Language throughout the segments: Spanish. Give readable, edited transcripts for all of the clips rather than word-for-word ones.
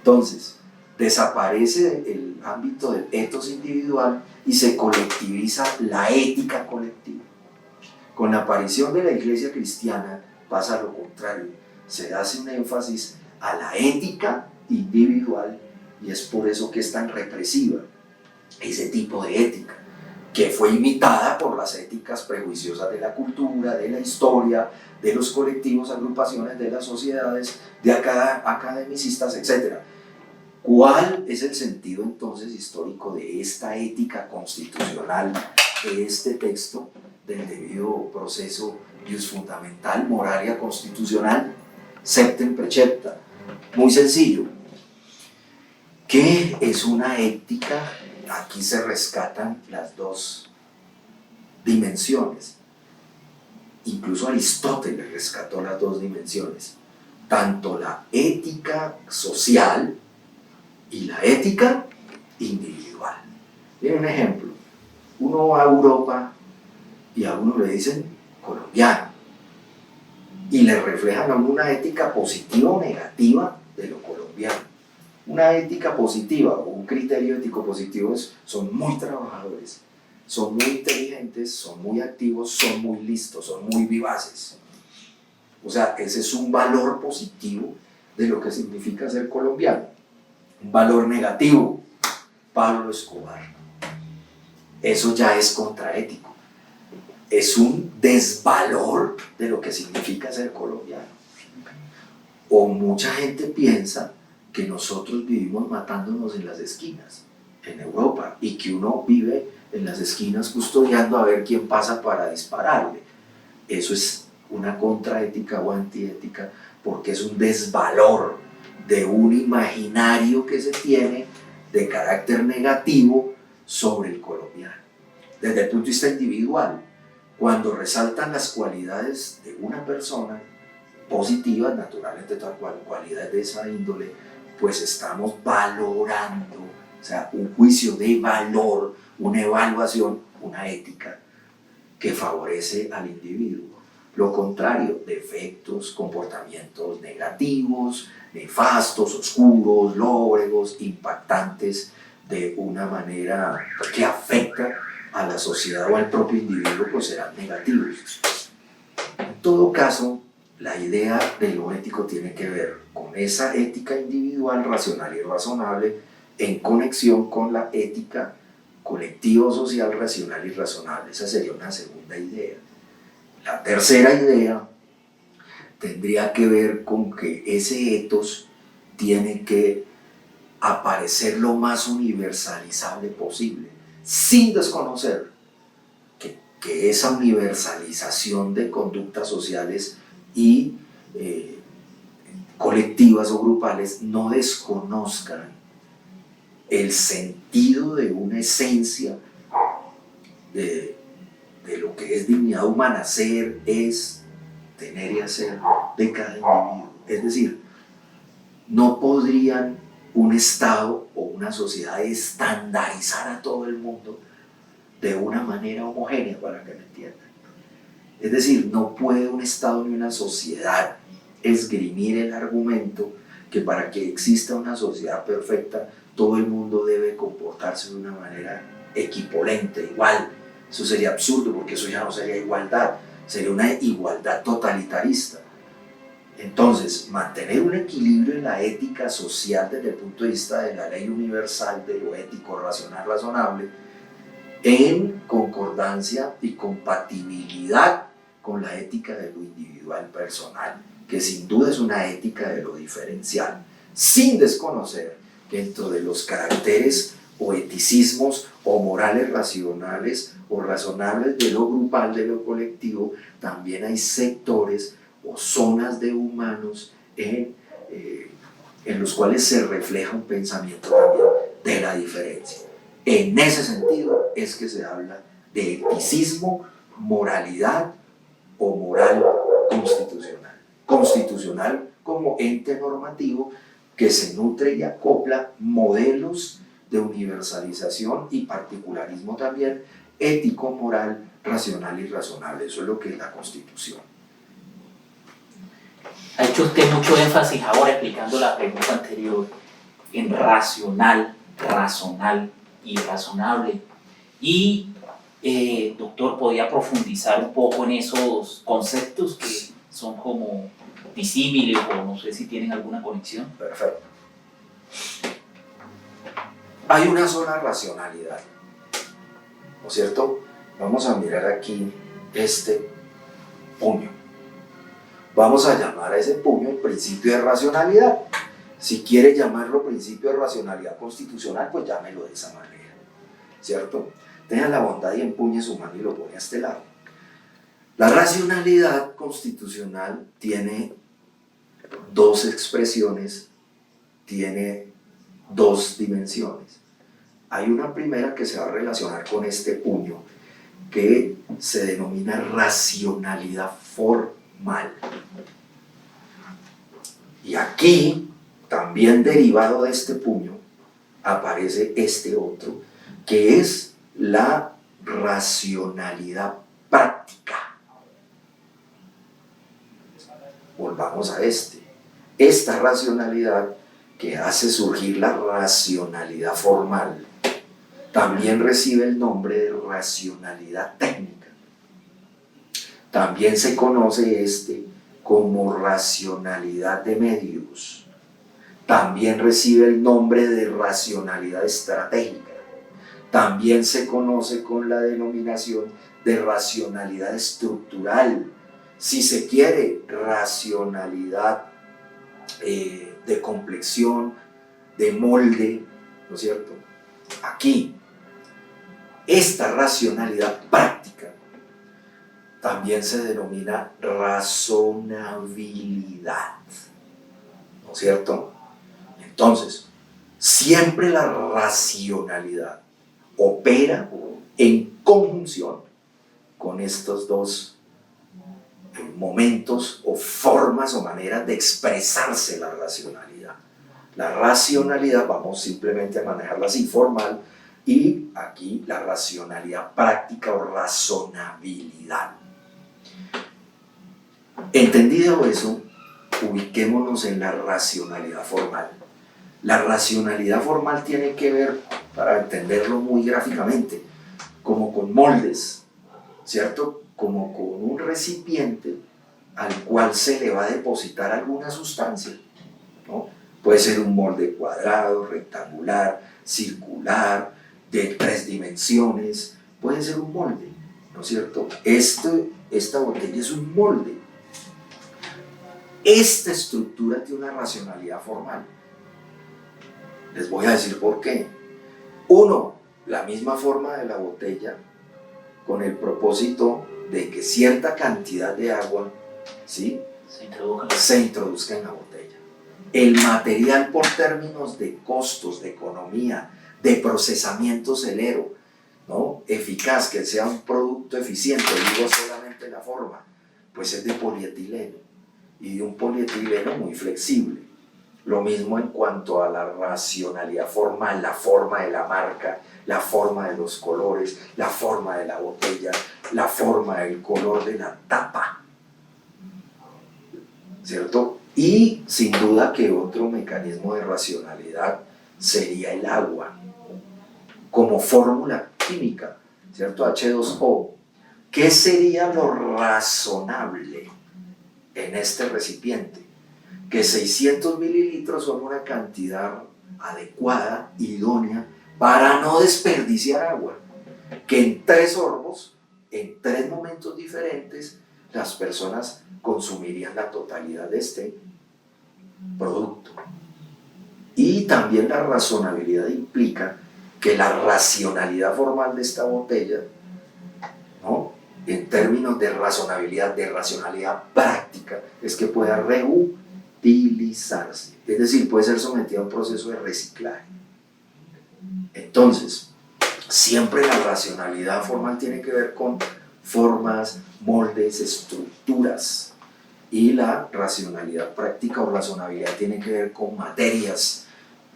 Entonces, desaparece el ámbito del ethos individual y se colectiviza la ética colectiva. Con la aparición de la Iglesia cristiana pasa lo contrario, se hace un énfasis a la ética individual y es por eso que es tan represiva ese tipo de ética, que fue imitada por las éticas prejuiciosas de la cultura, de la historia, de los colectivos, agrupaciones, de las sociedades, de academicistas, etc. ¿Cuál es el sentido entonces histórico de esta ética constitucional, de este texto del debido proceso jus fundamental, moralia constitucional, septem precepta? Muy sencillo. ¿Qué es una ética? Aquí se rescatan las dos dimensiones. Incluso Aristóteles rescató las dos dimensiones, tanto la ética social y la ética individual. Miren un ejemplo, uno va a Europa y a uno le dicen colombiano y le reflejan a uno una ética positiva o negativa de lo colombiano. Una ética positiva o un criterio ético positivo son muy trabajadores, son muy inteligentes, son muy activos, son muy listos, son muy vivaces. O sea, ese es un valor positivo de lo que significa ser colombiano. Un valor negativo, Pablo Escobar. Eso ya es contraético. Es un desvalor de lo que significa ser colombiano. O mucha gente piensa que nosotros vivimos matándonos en las esquinas, en Europa, y que uno vive en las esquinas custodiando a ver quién pasa para dispararle. Eso es una contraética o antiética, porque es un desvalor de un imaginario que se tiene de carácter negativo sobre el colombiano. Desde el punto de vista individual, cuando resaltan las cualidades de una persona positivas, naturalmente todas cualidades de esa índole, pues estamos valorando, o sea, un juicio de valor, una evaluación, una ética que favorece al individuo. Lo contrario, defectos, comportamientos negativos, nefastos, oscuros, lóbregos, impactantes de una manera que afecta a la sociedad o al propio individuo, pues serán negativos. En todo caso, la idea de lo ético tiene que ver con esa ética individual, racional y razonable, en conexión con la ética colectivo-social, racional y razonable. Esa sería una segunda idea. La tercera idea tendría que ver con que ese ethos tiene que aparecer lo más universalizable posible, sin desconocer que esa universalización de conductas sociales y colectivas o grupales no desconozcan el sentido de una esencia de lo que es dignidad humana, ser, es, tener y hacer de cada individuo. Es decir, no podrían un Estado o una sociedad estandarizar a todo el mundo de una manera homogénea, para que me entiendan. Es decir, no puede un Estado ni una sociedad esgrimir el argumento que para que exista una sociedad perfecta todo el mundo debe comportarse de una manera equipolente, igual. Eso sería absurdo, porque eso ya no sería igualdad, sería una igualdad totalitarista. Entonces, mantener un equilibrio en la ética social desde el punto de vista de la ley universal de lo ético, racional, razonable, en concordancia y compatibilidad con la ética de lo individual personal, que sin duda es una ética de lo diferencial, sin desconocer que dentro de los caracteres o eticismos o morales racionales o razonables de lo grupal, de lo colectivo, también hay sectores o zonas de humanos en los cuales se refleja un pensamiento también de la diferencia. En ese sentido es que se habla de eticismo, moralidad o moral constitucional. Constitucional como ente normativo que se nutre y acopla modelos de universalización y particularismo también ético, moral, racional y razonable. Eso es lo que es la Constitución. Ha hecho usted mucho énfasis ahora explicando la pregunta anterior en racional, razonal y razonable. Y doctor, ¿podría profundizar un poco en esos conceptos que son como disímiles o no sé si tienen alguna conexión? Perfecto. Hay una sola racionalidad, ¿no es cierto? Vamos a mirar aquí este puño. Vamos a llamar a ese puño principio de racionalidad. Si quiere llamarlo principio de racionalidad constitucional, pues llámelo de esa manera, ¿cierto? Tenga la bondad y empuñe su mano y lo pone a este lado. La racionalidad constitucional tiene dos expresiones, tiene dos dimensiones. Hay una primera que se va a relacionar con este puño, que se denomina racionalidad formal. Y aquí, también derivado de este puño, aparece este otro, que es la racionalidad práctica. Volvamos a esta racionalidad que hace surgir la racionalidad formal, también recibe el nombre de racionalidad técnica. También se conoce como racionalidad de medios. También recibe el nombre de racionalidad estratégica. También se conoce con la denominación de racionalidad estructural. Si se quiere, racionalidad de complexión, de molde, ¿no es cierto? Aquí, esta racionalidad práctica también se denomina razonabilidad, ¿no es cierto? Entonces, siempre la racionalidad opera en conjunción con estos dos momentos o formas o maneras de expresarse la racionalidad. La racionalidad, vamos simplemente a manejarla así, formal, y aquí la racionalidad práctica o razonabilidad. Entendido eso, ubiquémonos en la racionalidad formal. La racionalidad formal tiene que ver, para entenderlo muy gráficamente, como con moldes, ¿cierto? Como con un recipiente al cual se le va a depositar alguna sustancia, ¿no? Puede ser un molde cuadrado, rectangular, circular, de 3 dimensiones, puede ser un molde, ¿no es cierto? Esta botella es un molde. Esta estructura tiene una racionalidad formal. Les voy a decir por qué. Uno, la misma forma de la botella, con el propósito de que cierta cantidad de agua, ¿sí?, se introduzca en la botella. El material, por términos de costos, de economía, de procesamiento celero, ¿no?, eficaz, que sea un producto eficiente, digo solamente la forma, pues es de polietileno, y de un polietileno muy flexible. Lo mismo en cuanto a la racionalidad formal, la forma de la marca, la forma de los colores, la forma de la botella, la forma del color de la tapa, ¿cierto? Y sin duda que otro mecanismo de racionalidad sería el agua, como fórmula química, ¿cierto? H2O. ¿Qué sería lo razonable en este recipiente? Que 600 mililitros son una cantidad adecuada, idónea, para no desperdiciar agua. Que en 3 sorbos, en 3 momentos diferentes, las personas consumirían la totalidad de este producto. Y también la razonabilidad implica que la racionalidad formal de esta botella, ¿no?, en términos de razonabilidad, de racionalidad práctica, es que pueda reutilizarse, es decir, puede ser sometida a un proceso de reciclaje. Entonces, siempre la racionalidad formal tiene que ver con formas, moldes, estructuras, y la racionalidad práctica o razonabilidad tiene que ver con materias,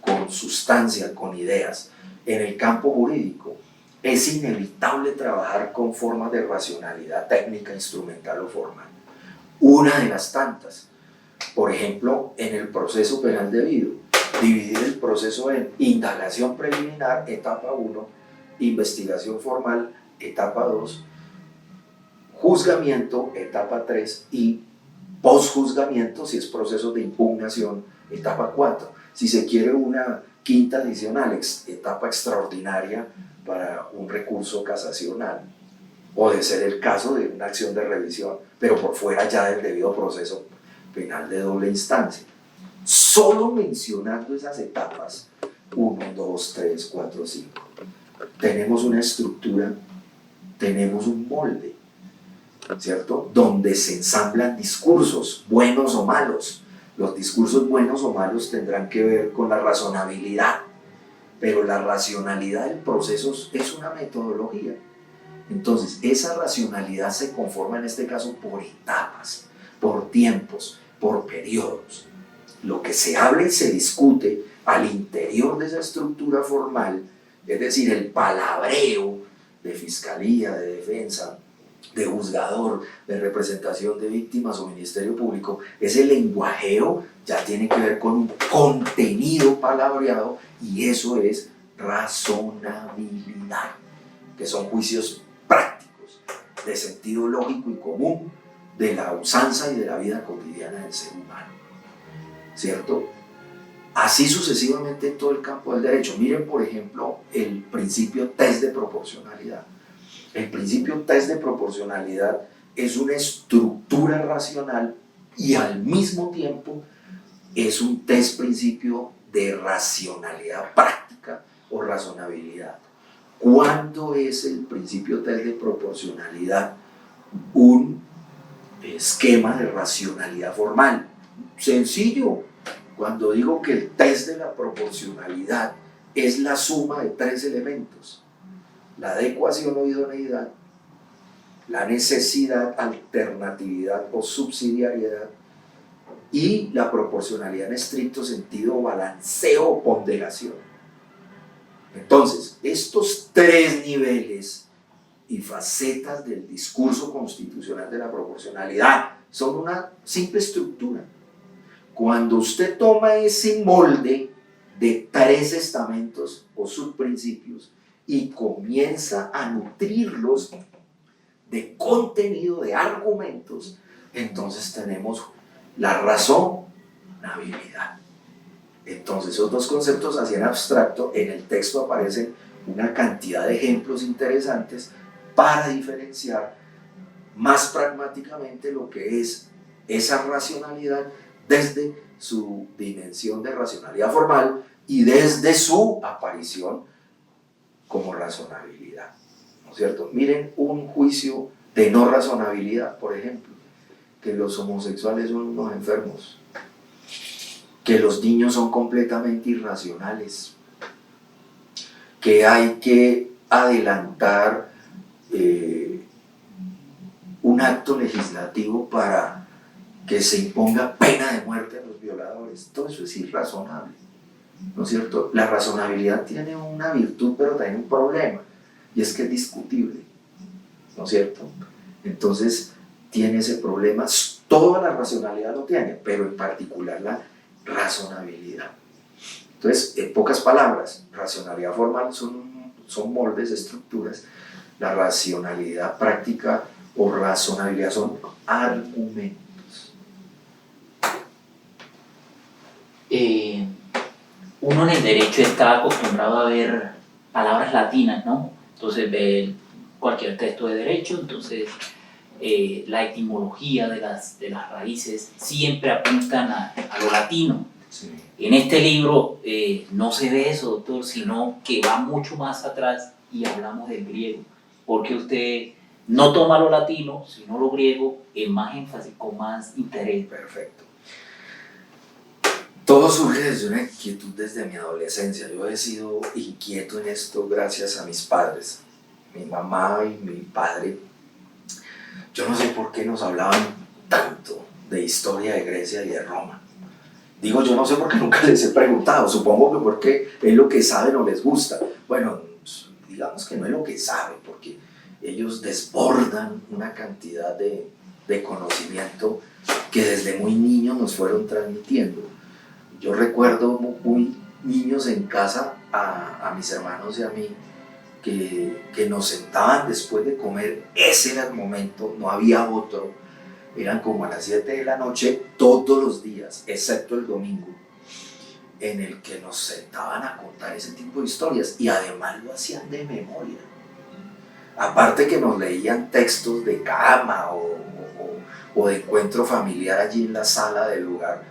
con sustancias, con ideas. En el campo jurídico es inevitable trabajar con formas de racionalidad técnica, instrumental o formal. Una de las tantas, por ejemplo, en el proceso penal debido, dividir el proceso en indagación preliminar, etapa 1, investigación formal, etapa 2, juzgamiento, etapa 3 y posjuzgamiento, si es proceso de impugnación, etapa 4. Si se quiere una quinta adicional, etapa extraordinaria para un recurso casacional, o de ser el caso de una acción de revisión, pero por fuera ya del debido proceso penal de doble instancia. Solo mencionando esas etapas, 1, 2, 3, 4, 5, tenemos una estructura, tenemos un molde, ¿cierto? Donde se ensamblan discursos, buenos o malos. Los discursos buenos o malos tendrán que ver con la razonabilidad, pero la racionalidad del proceso es una metodología. Entonces, esa racionalidad se conforma en este caso por etapas, por tiempos, por periodos. Lo que se habla y se discute al interior de esa estructura formal, es decir, el palabreo de fiscalía, de defensa, de juzgador, de representación de víctimas o ministerio público, ese lenguajeo ya tiene que ver con un contenido palabreado, y eso es razonabilidad, que son juicios prácticos, de sentido lógico y común, de la usanza y de la vida cotidiana del ser humano, ¿cierto? Así sucesivamente en todo el campo del derecho. Miren, por ejemplo, el principio test de proporcionalidad. El principio test de proporcionalidad es una estructura racional y al mismo tiempo es un test principio de racionalidad práctica o razonabilidad. ¿Cuándo es el principio test de proporcionalidad un esquema de racionalidad formal? Sencillo, cuando digo que el test de la proporcionalidad es la suma de 3 elementos: la adecuación o idoneidad, la necesidad, alternatividad o subsidiariedad, y la proporcionalidad en estricto sentido, balanceo o ponderación. Entonces, estos 3 niveles y facetas del discurso constitucional de la proporcionalidad son una simple estructura. Cuando usted toma ese molde de 3 estamentos o subprincipios y comienza a nutrirlos de contenido, de argumentos, entonces tenemos la razonabilidad. Entonces, esos 2 conceptos así en abstracto, en el texto aparecen una cantidad de ejemplos interesantes para diferenciar más pragmáticamente lo que es esa racionalidad desde su dimensión de racionalidad formal y desde su aparición como razonabilidad, ¿no es cierto? Miren un juicio de no razonabilidad, por ejemplo, que los homosexuales son unos enfermos, que los niños son completamente irracionales, que hay que adelantar un acto legislativo para que se imponga pena de muerte a los violadores. Todo eso es irrazonable, ¿no es cierto? La razonabilidad tiene una virtud, pero también un problema, y es que es discutible, ¿no es cierto? Entonces tiene ese problema. Toda la racionalidad lo tiene, pero en particular la razonabilidad. Entonces, en pocas palabras, racionalidad formal son moldes, estructuras. La racionalidad práctica o razonabilidad son argumentos. Uno en el derecho está acostumbrado a ver palabras latinas, ¿no? Entonces ve cualquier texto de derecho, entonces la etimología de las raíces siempre apuntan a lo latino. Sí. En este libro no se ve eso, doctor, sino que va mucho más atrás y hablamos del griego, porque usted no toma lo latino, sino lo griego en más énfasis, con más interés. Perfecto. Todo surge desde una inquietud desde mi adolescencia. Yo he sido inquieto en esto gracias a mis padres, mi mamá y mi padre. Yo no sé por qué nos hablaban tanto de historia de Grecia y de Roma. Digo, yo no sé por qué nunca les he preguntado, supongo que porque es lo que saben o les gusta. Bueno, digamos que no es lo que saben, porque ellos desbordan una cantidad de conocimiento que desde muy niños nos fueron transmitiendo. Yo recuerdo muy niños en casa, a mis hermanos y a mí, que nos sentaban después de comer, ese era el momento, no había otro, eran como a las 7 de la noche todos los días, excepto el domingo, en el que nos sentaban a contar ese tipo de historias y además lo hacían de memoria. Aparte que nos leían textos de cama o de encuentro familiar allí en la sala del lugar,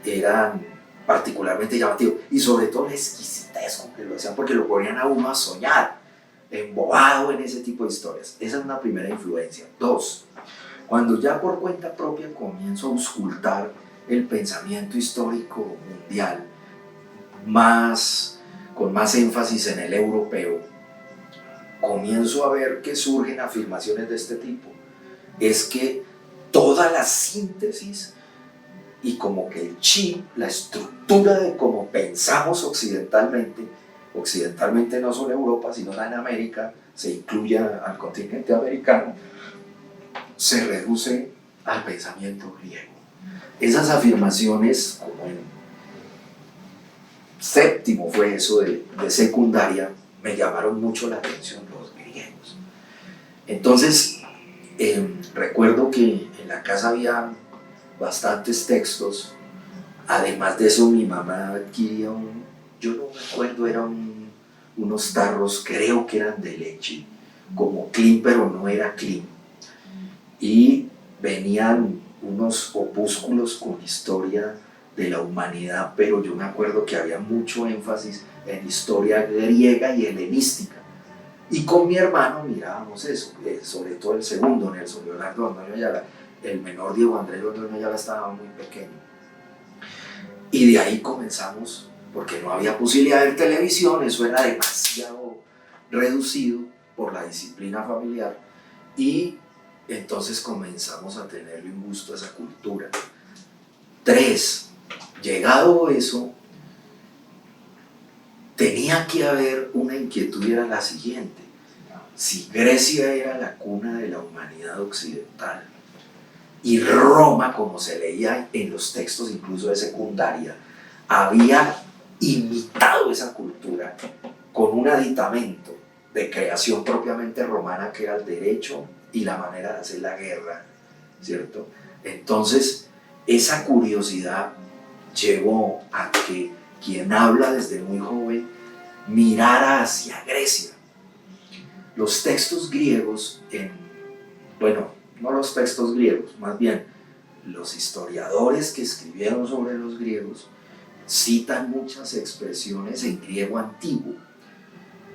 eran particularmente llamativos y sobre todo la exquisitez con que lo hacían, porque lo ponían a uno a soñar, embobado en ese tipo de historias. Esa es una primera influencia. 2, cuando ya por cuenta propia comienzo a auscultar el pensamiento histórico mundial, con más énfasis en el europeo, comienzo a ver que surgen afirmaciones de este tipo. Es que toda la síntesis y como que el chip, la estructura de cómo pensamos occidentalmente no solo Europa, sino en América, se incluye al continente americano, se reduce al pensamiento griego. Esas afirmaciones, como en séptimo fue eso de secundaria, me llamaron mucho la atención los griegos. Entonces, recuerdo que en la casa había bastantes textos. Además de eso, mi mamá adquiría yo no me acuerdo, eran unos tarros, creo que eran de leche, como Clean, pero no era Clean. Y venían unos opúsculos con historia de la humanidad, pero yo me acuerdo que había mucho énfasis en historia griega y helenística. Y con mi hermano mirábamos eso, sobre todo el segundo, Nelson Leonardo Antonio Ayala. El menor Diego Andrés Antonio Ayala estaba muy pequeño. Y de ahí comenzamos, porque no había posibilidad de ver televisión, eso era demasiado reducido por la disciplina familiar, y entonces comenzamos a tenerle un gusto a esa cultura. 3, llegado eso, tenía que haber una inquietud y era la siguiente: si Grecia era la cuna de la humanidad occidental y Roma, como se leía en los textos incluso de secundaria, había imitado esa cultura con un aditamento de creación propiamente romana que era el derecho y la manera de hacer la guerra, ¿cierto? Entonces, esa curiosidad llevó a que quien habla desde muy joven mirara hacia Grecia. Los textos griegos, no los textos griegos, más bien los historiadores que escribieron sobre los griegos citan muchas expresiones en griego antiguo.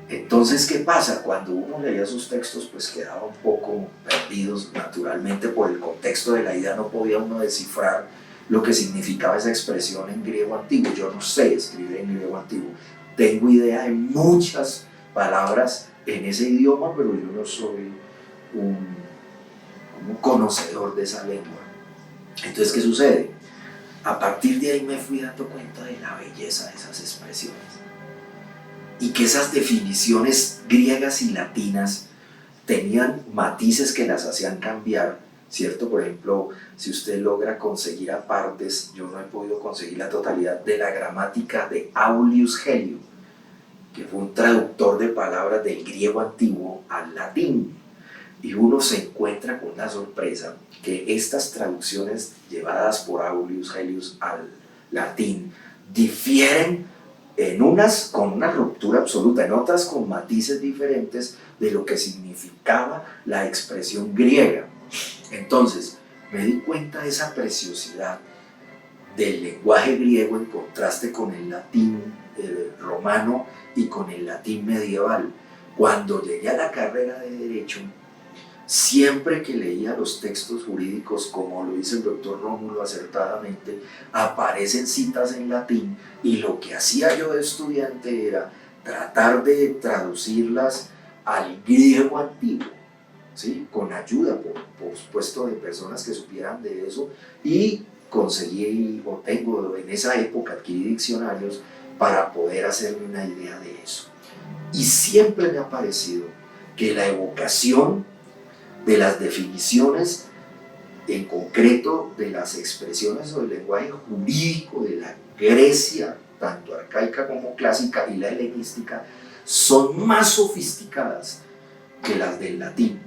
Entonces, ¿qué pasa? Cuando uno leía sus textos, pues quedaba un poco perdidos, naturalmente por el contexto de la idea no podía uno descifrar lo que significaba esa expresión en griego antiguo. Yo no sé escribir en griego antiguo, tengo idea de muchas palabras en ese idioma, pero yo no soy un conocedor de esa lengua. Entonces, ¿qué sucede? A partir de ahí me fui dando cuenta de la belleza de esas expresiones y que esas definiciones griegas y latinas tenían matices que las hacían cambiar, ¿cierto? Por ejemplo, si usted logra conseguir apartes, yo no he podido conseguir la totalidad de la gramática de Aulus Gelio, que fue un traductor de palabras del griego antiguo al latín. Y uno se encuentra con una sorpresa que estas traducciones llevadas por Aulus Gellius al latín difieren en unas con una ruptura absoluta, en otras con matices diferentes de lo que significaba la expresión griega. Entonces, me di cuenta de esa preciosidad del lenguaje griego en contraste con el latín romano y con el latín medieval. Cuando llegué a la carrera de Derecho, siempre que leía los textos jurídicos, como lo dice el doctor Rómulo acertadamente, aparecen citas en latín y lo que hacía yo de estudiante era tratar de traducirlas al griego antiguo, ¿sí? Con ayuda, por supuesto, de personas que supieran de eso, y conseguí, o tengo en esa época, adquirí diccionarios para poder hacerme una idea de eso. Y siempre me ha parecido que la evocación de las definiciones en concreto de las expresiones o del lenguaje jurídico de la Grecia, tanto arcaica como clásica, y la helenística, son más sofisticadas que las del latín.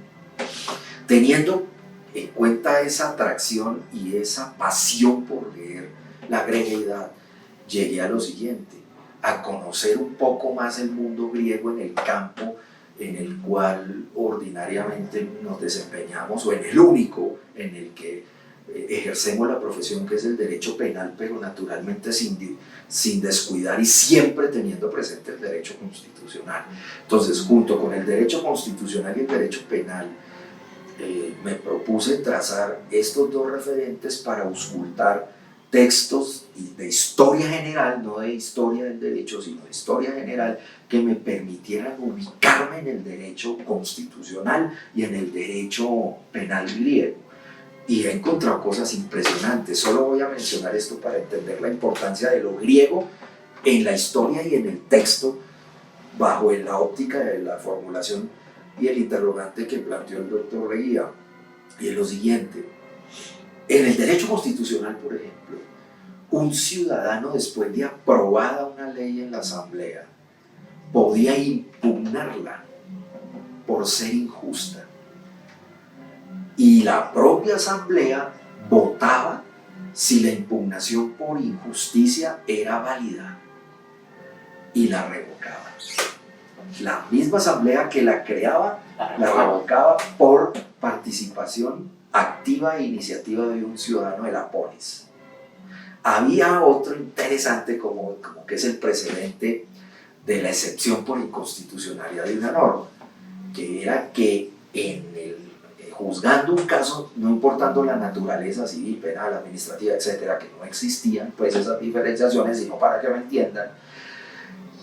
Teniendo en cuenta esa atracción y esa pasión por leer la gregueidad, llegué a lo siguiente: a conocer un poco más el mundo griego en el campo en el cual ordinariamente nos desempeñamos, o en el único en el que ejercemos la profesión, que es el derecho penal, pero naturalmente sin descuidar y siempre teniendo presente el derecho constitucional. Entonces, junto con el derecho constitucional y el derecho penal, me propuse trazar estos dos referentes para auscultar textos de historia general, no de historia del derecho, sino de historia general, que me permitieran ubicarme en el derecho constitucional y en el derecho penal griego. Y he encontrado cosas impresionantes. Solo voy a mencionar esto para entender la importancia de lo griego en la historia y en el texto, bajo la óptica de la formulación y el interrogante que planteó el doctor Leguía. Y es lo siguiente: en el derecho constitucional, por ejemplo, un ciudadano, después de aprobada una ley en la asamblea, podía impugnarla por ser injusta, y la propia asamblea votaba si la impugnación por injusticia era válida y la revocaba. La misma asamblea que la creaba la revocaba por participación activa e iniciativa de un ciudadano de la polis. Había otro interesante como que es el precedente de la excepción por inconstitucionalidad de una norma, que era que juzgando un caso, no importando la naturaleza civil, penal, administrativa, etcétera, que no existían pues esas diferenciaciones, sino para que me entiendan,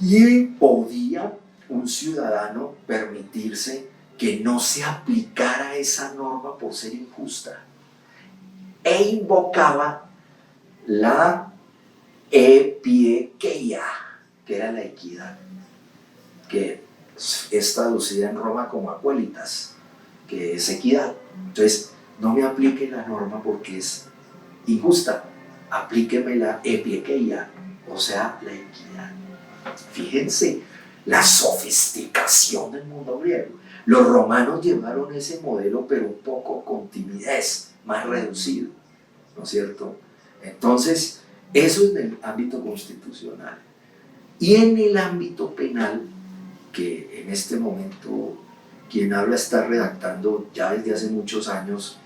y podía un ciudadano permitirse que no se aplicara esa norma por ser injusta, e invocaba la epiekeia, que era la equidad, que es traducida en Roma como aquelitas, que es equidad. Entonces, no me aplique la norma porque es injusta, aplíqueme la epiekeia, o sea, la equidad. Fíjense la sofisticación del mundo griego. Los romanos llevaron ese modelo, pero un poco con timidez, más reducido, ¿no es cierto? Entonces, eso es en el ámbito constitucional. Y en el ámbito penal, que en este momento quien habla está redactando ya desde hace muchos años,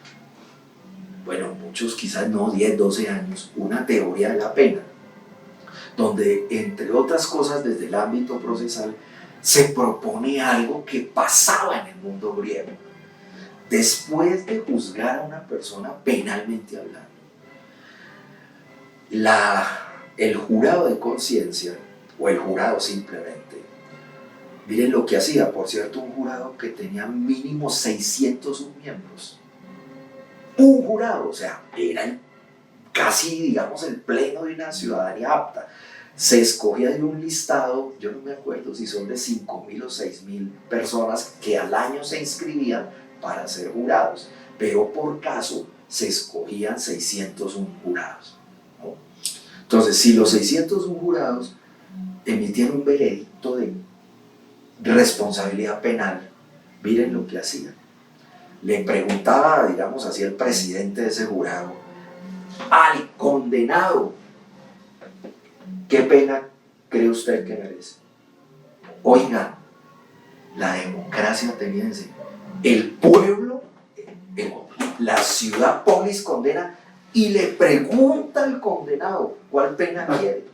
bueno, muchos quizás no, 10, 12 años, una teoría de la pena, donde entre otras cosas desde el ámbito procesal se propone algo que pasaba en el mundo griego. Después de juzgar a una persona penalmente hablando, el jurado de conciencia, o el jurado simplemente, miren lo que hacía, por cierto, un jurado que tenía mínimo 600 miembros. Un jurado, o sea, era casi, digamos, el pleno de una ciudadanía apta. Se escogía de un listado, yo no me acuerdo si son de 5.000 o 6.000 personas que al año se inscribían para ser jurados, pero por caso se escogían 601 jurados, ¿no? Entonces, si los 601 jurados emitían un veredicto de responsabilidad penal, miren lo que hacían. Le preguntaba, digamos así, el presidente de ese jurado al condenado: ¿qué pena cree usted que merece? Oigan, la democracia ateniense, el pueblo, la ciudad polis condena y le pregunta al condenado cuál pena quiere.